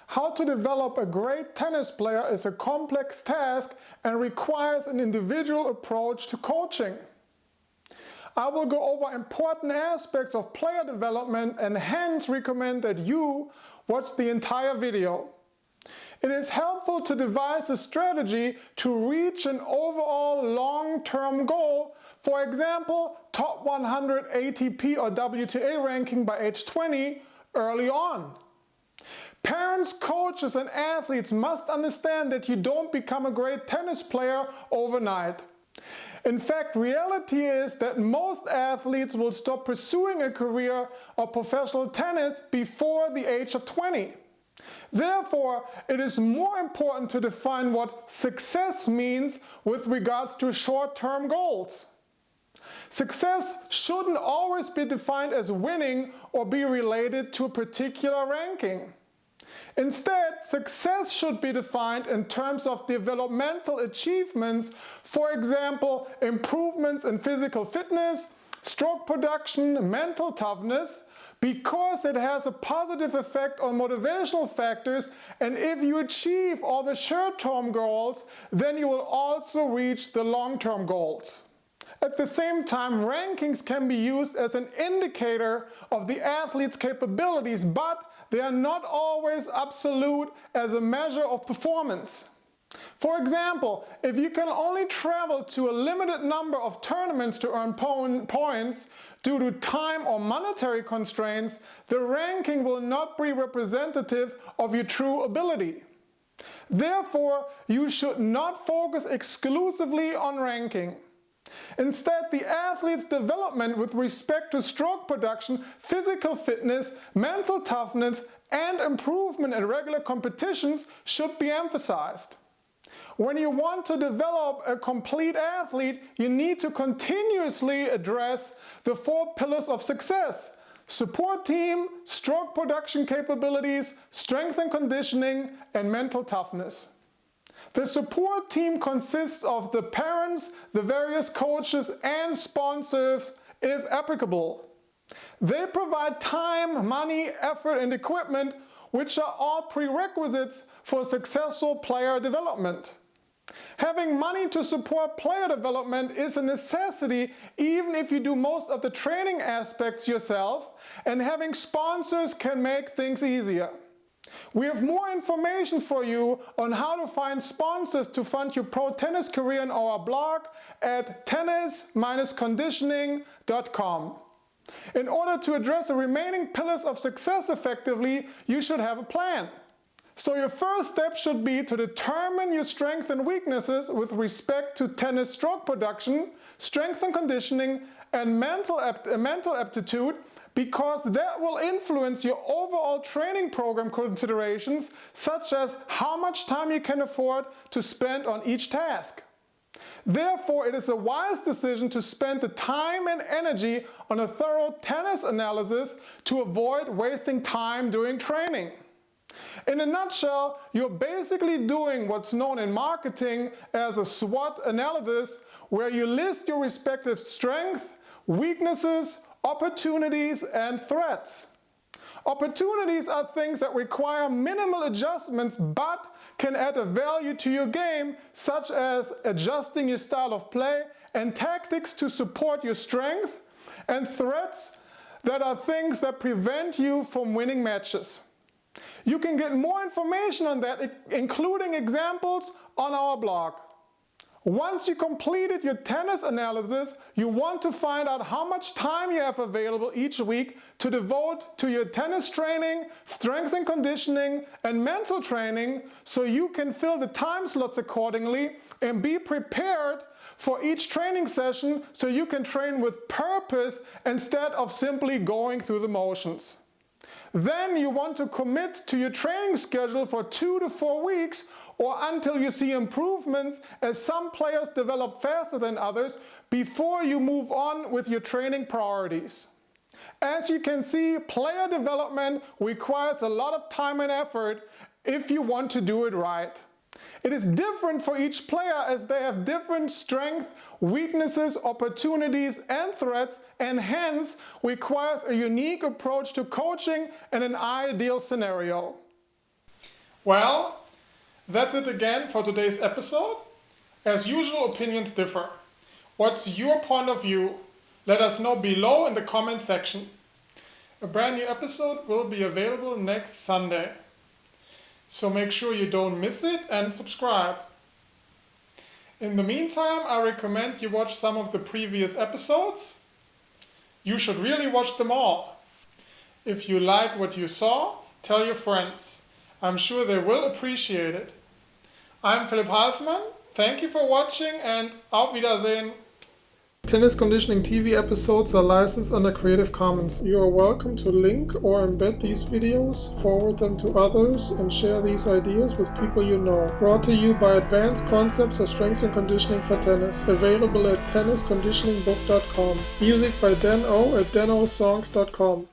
How to develop a great tennis player is a complex task and requires an individual approach to coaching. I will go over important aspects of player development and hence recommend that you watch the entire video. It is helpful to devise a strategy to reach an overall long-term goal, for example, top 100 ATP or WTA ranking by age 20 early on. Parents, coaches and athletes must understand that you don't become a great tennis player overnight. In fact, reality is that most athletes will stop pursuing a career of professional tennis before the age of 20. Therefore, it is more important to define what success means with regards to short-term goals. Success shouldn't always be defined as winning or be related to a particular ranking. Instead, success should be defined in terms of developmental achievements, for example, improvements in physical fitness, stroke production, mental toughness, because it has a positive effect on motivational factors, and if you achieve all the short-term goals, then you will also reach the long-term goals. At the same time, rankings can be used as an indicator of the athlete's capabilities, but they are not always absolute as a measure of performance. For example, if you can only travel to a limited number of tournaments to earn points due to time or monetary constraints, the ranking will not be representative of your true ability. Therefore, you should not focus exclusively on ranking. Instead, the athlete's development with respect to stroke production, physical fitness, mental toughness, and improvement in regular competitions should be emphasized. When you want to develop a complete athlete, you need to continuously address the 4 pillars of success: support team, stroke production capabilities, strength and conditioning, and mental toughness. The support team consists of the parents, the various coaches and sponsors if applicable. They provide time, money, effort and equipment, which are all prerequisites for successful player development. Having money to support player development is a necessity even if you do most of the training aspects yourself, and having sponsors can make things easier. We have more information for you on how to find sponsors to fund your pro tennis career on our blog at tennis-conditioning.com. In order to address the remaining pillars of success effectively, you should have a plan. So your first step should be to determine your strengths and weaknesses with respect to tennis stroke production, strength and conditioning, and mental aptitude, because that will influence your overall training program considerations, such as how much time you can afford to spend on each task. Therefore, it is a wise decision to spend the time and energy on a thorough tennis analysis to avoid wasting time during training. In a nutshell, you're basically doing what's known in marketing as a SWOT analysis, where you list your respective strengths, weaknesses, opportunities and threats. Opportunities are things that require minimal adjustments but can add a value to your game, such as adjusting your style of play and tactics to support your strength, and threats that are things that prevent you from winning matches. You can get more information on that, including examples, on our blog. Once you completed your tennis analysis, you want to find out how much time you have available each week to devote to your tennis training, strength and conditioning, and mental training, so you can fill the time slots accordingly and be prepared for each training session so you can train with purpose instead of simply going through the motions. Then you want to commit to your training schedule for 2 to 4 weeks, or until you see improvements, as some players develop faster than others, before you move on with your training priorities. As you can see, player development requires a lot of time and effort if you want to do it right. It is different for each player as they have different strengths, weaknesses, opportunities, and threats, and hence requires a unique approach to coaching in an ideal scenario. Well, that's it again for today's episode. As usual, opinions differ. What's your point of view? Let us know below in the comment section. A brand new episode will be available next Sunday. So make sure you don't miss it and subscribe. In the meantime, I recommend you watch some of the previous episodes. You should really watch them all. If you like what you saw, tell your friends. I'm sure they will appreciate it. I'm Philipp Halfmann. Thank you for watching and auf Wiedersehen. Tennis Conditioning TV episodes are licensed under Creative Commons. You are welcome to link or embed these videos, forward them to others, and share these ideas with people you know. Brought to you by Advanced Concepts of Strength and Conditioning for Tennis. Available at tennisconditioningbook.com. Music by Dan O at danosongs.com.